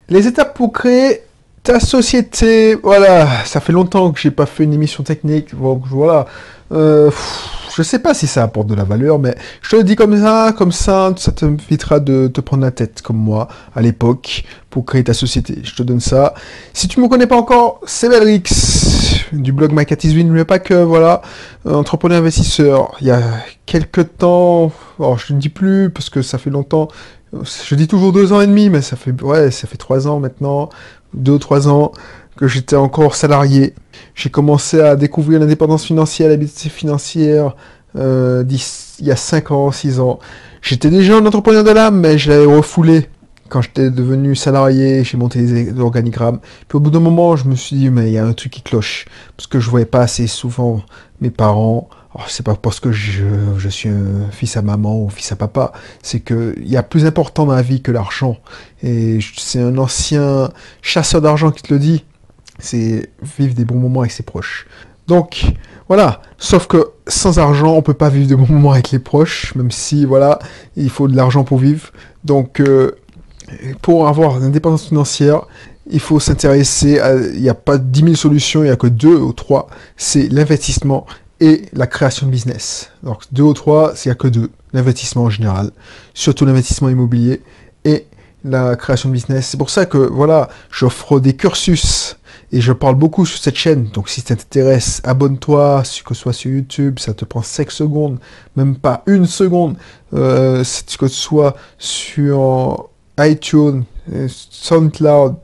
Les étapes pour créer ta société, voilà, ça fait longtemps que j'ai pas fait une émission technique, donc voilà. Je sais pas si ça apporte de la valeur, mais je te le dis comme ça t'évitera de te prendre la tête comme moi à l'époque pour créer ta société. Je te donne ça. Si tu me connais pas encore, c'est Belrix du blog My Cat is Win, mais pas que, voilà, entrepreneur investisseur. Il y a quelques temps, alors je ne dis plus parce que ça fait longtemps. Je dis toujours 2 ans et demi, mais ça fait 3 ans maintenant, 2 ou 3 ans que j'étais encore salarié. J'ai commencé à découvrir l'indépendance financière, l'habilité financière, il y a 5 ans, 6 ans. J'étais déjà un entrepreneur de l'âme, mais je l'avais refoulé. Quand j'étais devenu salarié, j'ai monté les organigrammes. Puis au bout d'un moment, je me suis dit, mais il y a un truc qui cloche. Parce que je voyais pas assez souvent mes parents. Alors, c'est pas parce que je suis un fils à maman ou fils à papa. C'est que il y a plus important dans la vie que l'argent. Et c'est un ancien chasseur d'argent qui te le dit. C'est vivre des bons moments avec ses proches. Donc, voilà. Sauf que sans argent, on peut pas vivre de bons moments avec les proches. Même si, voilà, il faut de l'argent pour vivre. Donc, pour avoir l'indépendance financière, il faut s'intéresser à... Il n'y a pas 10 000 solutions, il n'y a que 2 ou 3. C'est l'investissement et la création de business. Donc 2 ou 3, il n'y a que 2. L'investissement en général, surtout l'investissement immobilier et la création de business. C'est pour ça que, voilà, j'offre des cursus et je parle beaucoup sur cette chaîne. Donc si ça t'intéresse, abonne-toi, que ce soit sur YouTube, ça te prend 5 secondes, même pas 1 seconde. Que ce soit sur iTunes, SoundCloud,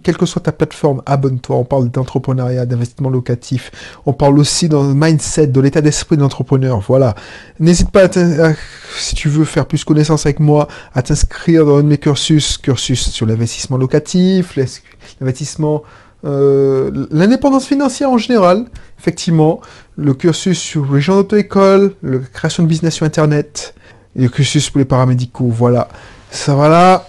quelle que soit ta plateforme, abonne-toi. On parle d'entrepreneuriat, d'investissement locatif. On parle aussi dans le mindset, de l'état d'esprit de l'entrepreneur. Voilà. N'hésite pas, si tu veux faire plus connaissance avec moi, à t'inscrire dans un de mes cursus sur l'investissement locatif, l'investissement, l'indépendance financière en général, effectivement, le cursus sur les gens d'auto-école, la création de business sur Internet, et le cursus pour les paramédicaux. Voilà. Ça va là.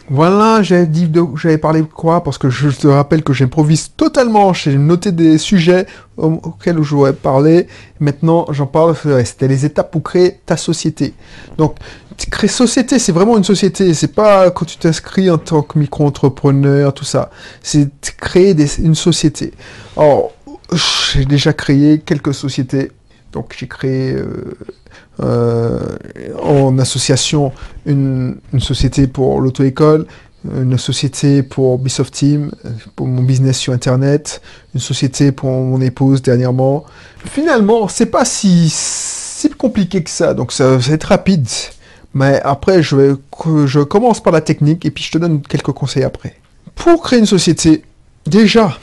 Voilà, j'avais parlé de quoi? Parce que je te rappelle que j'improvise totalement. J'ai noté des sujets auxquels je voudrais parler. Maintenant, j'en parle. C'était les étapes pour créer ta société. Donc, créer société, c'est vraiment une société. C'est pas quand tu t'inscris en tant que micro-entrepreneur, tout ça. C'est créer une société. Alors, j'ai déjà créé quelques sociétés. Donc, j'ai créé... en association une société pour l'auto-école, une société pour Ubisoft Team, pour mon business sur Internet, une société pour mon épouse dernièrement. Finalement, c'est pas si compliqué que ça, donc ça va être rapide. Mais après, je commence par la technique et puis je te donne quelques conseils après. Pour créer une société, déjà,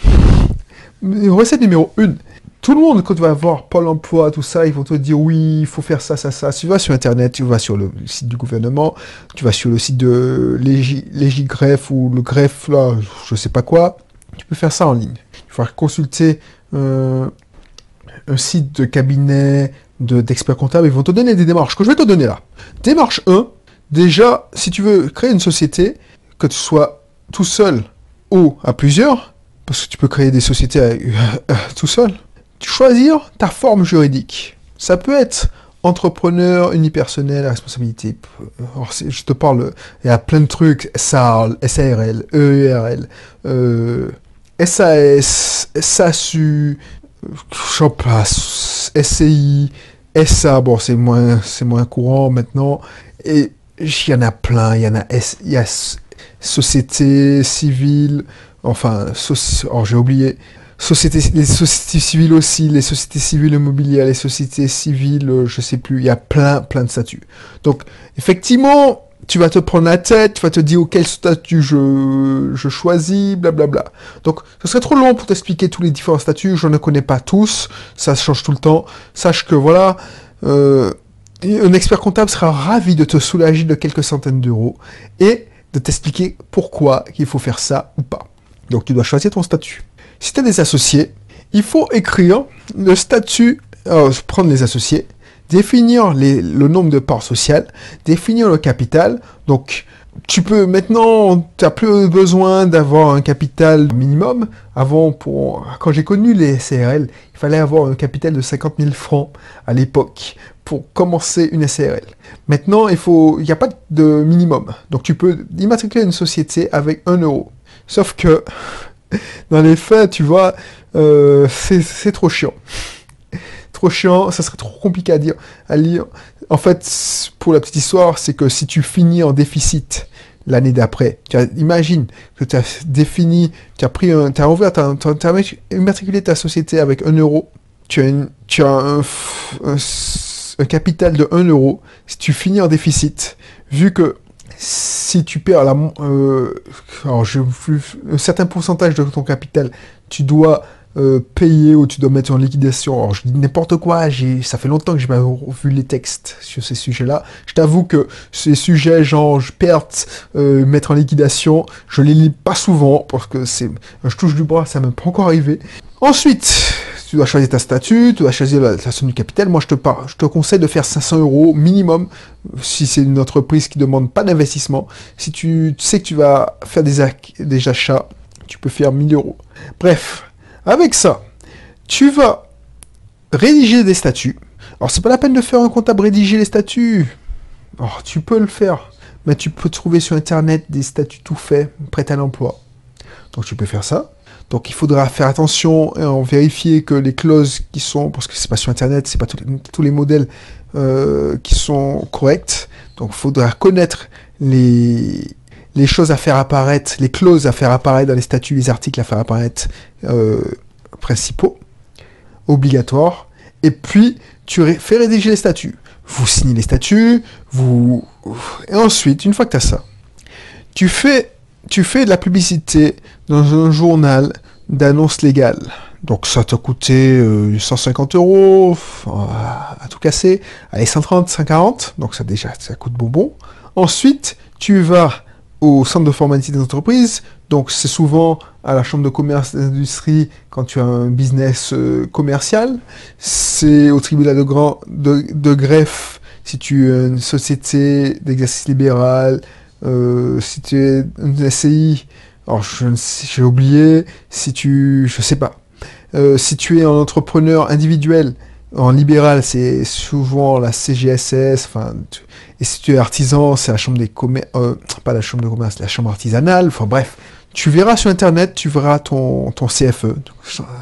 recette numéro 1. Tout le monde, quand tu vas voir Pôle emploi, tout ça, ils vont te dire oui, il faut faire ça, ça, ça. Tu vas sur Internet, tu vas sur le site du gouvernement, tu vas sur le site de Légigreffe ou le greffe, là, je sais pas quoi. Tu peux faire ça en ligne. Il faudra consulter un site de cabinet d'experts comptables. Ils vont te donner des démarches que je vais te donner là. Démarche 1. Déjà, si tu veux créer une société, que tu sois tout seul ou à plusieurs, parce que tu peux créer des sociétés tout seul, choisir ta forme juridique. Ça peut être entrepreneur unipersonnel à responsabilité. Alors, je te parle, il y a plein de trucs, SARL, SARL, EURL, SAS, SASU, j'en passe, SCI, SA, bon c'est moins courant maintenant, et il y en a plein, il y a société civile, enfin, oh, j'ai oublié, les sociétés civiles aussi, les sociétés civiles immobilières, les sociétés civiles, je sais plus, il y a plein de statuts. Donc, effectivement, tu vas te prendre la tête, tu vas te dire quel statut je choisis, blablabla. Donc, ce serait trop long pour t'expliquer tous les différents statuts, je ne connais pas tous, ça change tout le temps. Sache que voilà, un expert comptable sera ravi de te soulager de quelques centaines d'euros et de t'expliquer pourquoi il faut faire ça ou pas. Donc, tu dois choisir ton statut. Si tu as des associés, il faut écrire le statut, prendre les associés, définir le nombre de parts sociales, définir le capital. Donc, tu peux maintenant, tu n'as plus besoin d'avoir un capital minimum. Avant, quand j'ai connu les SARL, il fallait avoir un capital de 50 000 francs à l'époque pour commencer une SARL. Maintenant, il n'y a pas de minimum. Donc, tu peux immatriculer une société avec 1 euro. Sauf que, dans les faits, tu vois, c'est trop chiant. Trop chiant, ça serait trop compliqué à lire. En fait, pour la petite histoire, c'est que si tu finis en déficit l'année d'après, imagine que tu as défini, tu as pris tu as ouvert, tu as immatriculé ta société avec 1 euro, tu as un capital de 1 euro, si tu finis en déficit, vu que si tu perds un certain pourcentage de ton capital, tu dois payer ou tu dois mettre en liquidation. Alors, je dis n'importe quoi, ça fait longtemps que j'ai pas vu les textes sur ces sujets-là. Je t'avoue que ces sujets, genre, perte, mettre en liquidation, je les lis pas souvent, parce que je touche du bras, ça m'est pas encore arrivé. Ensuite, tu dois choisir ta statut, tu dois choisir la somme du capital. Moi, je te conseille de faire 500 euros minimum, si c'est une entreprise qui demande pas d'investissement. Si tu sais que tu vas faire des achats, tu peux faire 1000 euros. Bref. Avec ça, tu vas rédiger des statuts. Alors, c'est pas la peine de faire un comptable rédiger les statuts. Alors, tu peux le faire, mais tu peux trouver sur Internet des statuts tout faits, prêts à l'emploi. Donc, tu peux faire ça. Donc, il faudra faire attention et en vérifier que les clauses qui sont, parce que c'est pas sur Internet, c'est pas tous les modèles qui sont corrects. Donc, il faudra connaître les choses à faire apparaître, les clauses à faire apparaître dans les statuts, les articles à faire apparaître principaux, obligatoires, et puis tu fais rédiger les statuts. Vous signez les statuts, et ensuite, une fois que tu as ça, tu fais de la publicité dans un journal d'annonce légale. Donc ça t'a coûté 150 euros à tout casser, allez 130, 140, donc ça coûte bonbon. Ensuite, tu vas au centre de formalité des entreprises, donc c'est souvent à la chambre de commerce et d'industrie quand tu as un business commercial, c'est au tribunal de greffe si tu es une société d'exercice libéral, si tu es une SCI, alors j'ai oublié, je sais pas, si tu es un entrepreneur individuel, en libéral, c'est souvent la CGSS, et si tu es artisan, c'est la chambre des commerces, pas la chambre de commerce, la chambre artisanale, enfin bref. Tu verras sur Internet, tu verras ton CFE,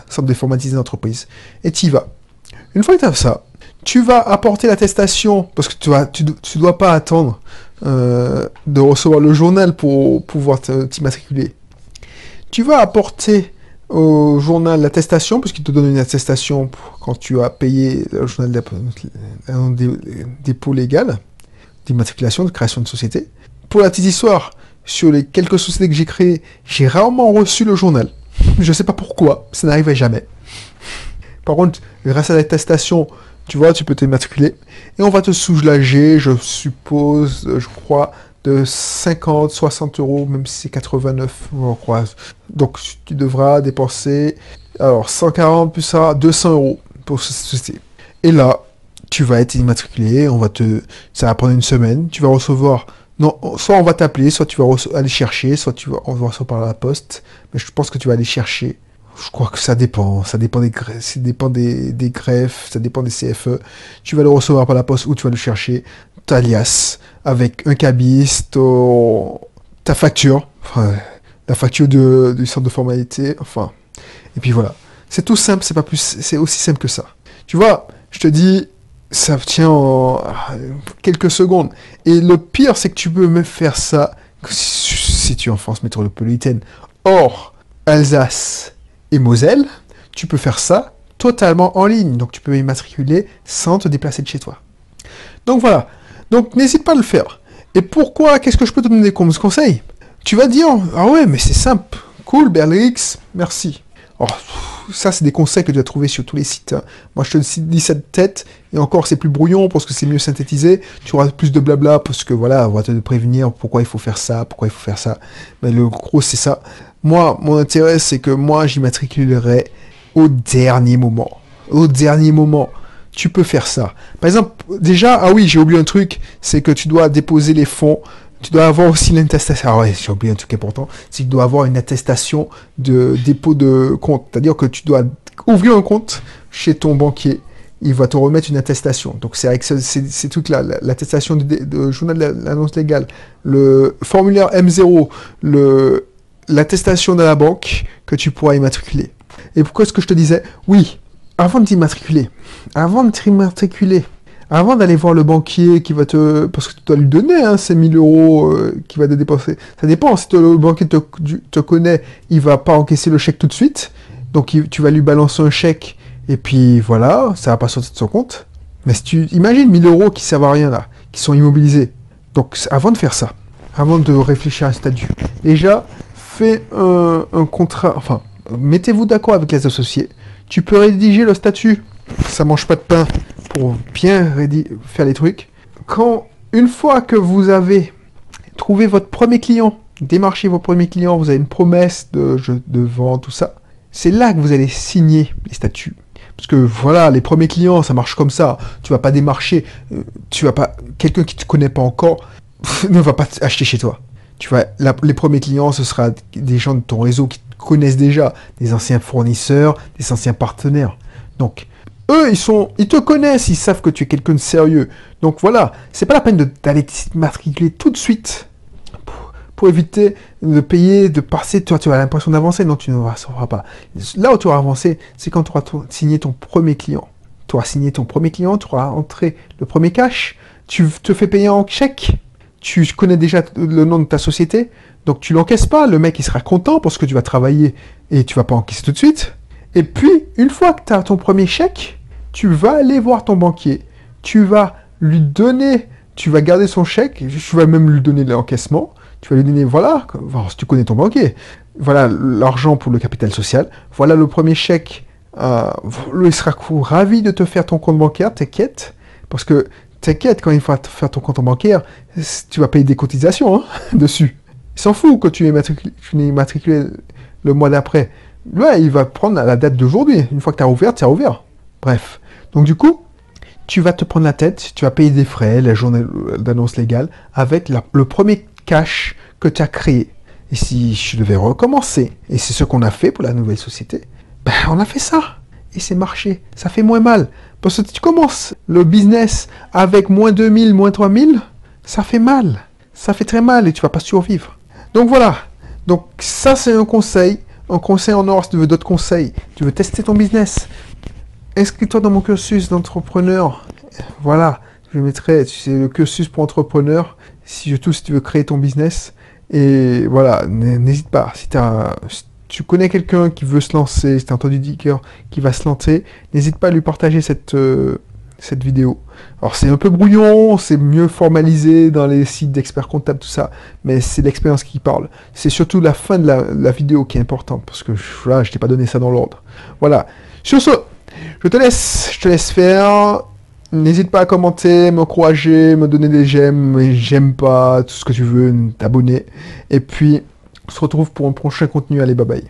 Centre d'informatisation d'entreprise, et tu y vas. Une fois que tu as ça, tu vas apporter l'attestation, parce que tu dois pas attendre de recevoir le journal pour pouvoir t'immatriculer. Tu vas apporter au journal l'attestation, parce qu'il te donne une attestation quand tu as payé le journal dépôt légal, d'immatriculation, de création de société. Pour la petite histoire, sur les quelques sociétés que j'ai créées, j'ai rarement reçu le journal. Je sais pas pourquoi, ça n'arrivait jamais. Par contre, grâce à l'attestation, tu vois, tu peux t'immatriculer, et on va te soulager, je suppose, je crois, de 50, 60 euros, même si c'est 89, je crois. Donc, tu devras dépenser, alors, 140 plus ça, 200 euros pour cette société. Et là, tu vas être immatriculé, ça va prendre une semaine, tu vas recevoir, non, soit on va t'appeler, soit tu vas aller chercher, on va recevoir par la poste, mais je pense que tu vas aller chercher. Je crois que ça dépend des greffes, ça dépend des CFE. Tu vas le recevoir par la poste ou tu vas le chercher, ta liasse, avec un cabiste, ta facture, la facture du centre de formalité, et puis voilà. C'est tout simple, c'est aussi simple que ça. Tu vois, je te dis, ça tient en quelques secondes. Et le pire, c'est que tu peux même faire ça si tu es en France métropolitaine. Or, Alsace et Moselle, tu peux faire ça totalement en ligne. Donc, tu peux immatriculer sans te déplacer de chez toi. Donc, voilà. Donc, n'hésite pas à le faire. Et pourquoi? Qu'est-ce que je peux te donner comme conseil? Tu vas dire, ah ouais, mais c'est simple. Cool, Berlix, merci. Oh, ça, c'est des conseils que tu vas trouver sur tous les sites. Hein. Moi, je te dis ça de tête, et encore, c'est plus brouillon parce que c'est mieux synthétisé. Tu auras plus de blabla parce que, voilà, on va te prévenir pourquoi il faut faire ça, pourquoi il faut faire ça. Mais le gros, c'est ça. Moi, mon intérêt, c'est que moi, j'immatriculerai au dernier moment. Au dernier moment. Tu peux faire ça. Par exemple, déjà, ah oui, j'ai oublié un truc, c'est que tu dois déposer les fonds. Tu dois avoir aussi l'attestation. Ah ouais, j'ai oublié un truc important. C'est que tu dois avoir une attestation de dépôt de compte. C'est-à-dire que tu dois ouvrir un compte chez ton banquier. Il va te remettre une attestation. Donc c'est avec ces trucs-là, l'attestation de journal d'annonce légale, le formulaire M0, le l'attestation de la banque que tu pourras immatriculer. Et pourquoi est-ce que je te disais, oui, avant de t'immatriculer, avant d'aller voir le banquier qui va parce que tu dois lui donner ces 1000 euros qu'il va te dépenser. Ça dépend, si le banquier te connaît, il va pas encaisser le chèque tout de suite. Donc tu vas lui balancer un chèque, et puis voilà, ça va pas sortir de son compte. Mais si tu imagines 1000 euros qui servent à rien là, qui sont immobilisés. Donc avant de faire ça, avant de réfléchir à un statut, déjà, fais un contrat, enfin, mettez-vous d'accord avec les associés. Tu peux rédiger le statut, ça mange pas de pain, pour bien faire les trucs. Une fois que vous avez trouvé votre premier client, démarché vos premiers clients, vous avez une promesse de vente, tout ça, c'est là que vous allez signer les statuts. Parce que voilà, les premiers clients, ça marche comme ça. Tu vas pas démarcher, quelqu'un qui te connaît pas encore ne va pas acheter chez toi. Les premiers clients, ce sera des gens de ton réseau qui te connaissent déjà, des anciens fournisseurs, des anciens partenaires. Donc, eux, ils te connaissent, ils savent que tu es quelqu'un de sérieux. Donc voilà, c'est pas la peine d'aller t'immatriculer tout de suite pour éviter de payer, de passer. Tu as l'impression d'avancer, non, tu ne feras pas. Là où tu auras avancé, c'est quand tu auras signé ton premier client. Tu auras signé ton premier client, tu auras entré le premier cash, tu te fais payer en chèque, tu connais déjà le nom de ta société, donc tu l'encaisses pas, le mec il sera content parce que tu vas travailler et tu vas pas encaisser tout de suite. Et puis, une fois que tu as ton premier chèque, tu vas aller voir ton banquier, tu vas lui donner, tu vas garder son chèque, tu vas même lui donner l'encaissement, tu vas lui donner, voilà, si tu connais ton banquier, voilà l'argent pour le capital social, voilà le premier chèque, il sera ravi de te faire ton compte bancaire, t'inquiète, parce que t'inquiète, quand il faut faire ton compte bancaire, tu vas payer des cotisations dessus. Il s'en fout que tu n'es immatriculé le mois d'après. Ouais, il va prendre la date d'aujourd'hui. Une fois que tu as ouvert, tu as ouvert. Bref. Donc du coup, tu vas te prendre la tête, tu vas payer des frais, la journée d'annonce légale, avec le premier cash que tu as créé. Et si je devais recommencer, et c'est ce qu'on a fait pour la nouvelle société, ben on a fait ça. Et c'est marché. Ça fait moins mal. Parce que si tu commences le business avec moins 2000, moins 3000, ça fait mal. Ça fait très mal et tu vas pas survivre. Donc voilà. Donc ça, c'est un conseil. Un conseil en or, si tu veux d'autres conseils. Tu veux tester ton business. Inscris-toi dans mon cursus d'entrepreneur. Voilà. Je mettrai, le cursus pour entrepreneur. Surtout si tu veux créer ton business. Et voilà. N'hésite pas. Si tu connais quelqu'un qui veut se lancer, si tu as entendu dire qui va se lancer, n'hésite pas à lui partager cette vidéo. Alors c'est un peu brouillon, c'est mieux formalisé dans les sites d'experts comptables, tout ça, mais c'est l'expérience qui parle. C'est surtout la fin de la vidéo qui est importante, parce que là, je t'ai pas donné ça dans l'ordre. Voilà. Sur ce, je te laisse faire. N'hésite pas à commenter, m'encourager, me donner des j'aime pas, tout ce que tu veux, t'abonner. Et puis, on se retrouve pour un prochain contenu. Allez, bye bye.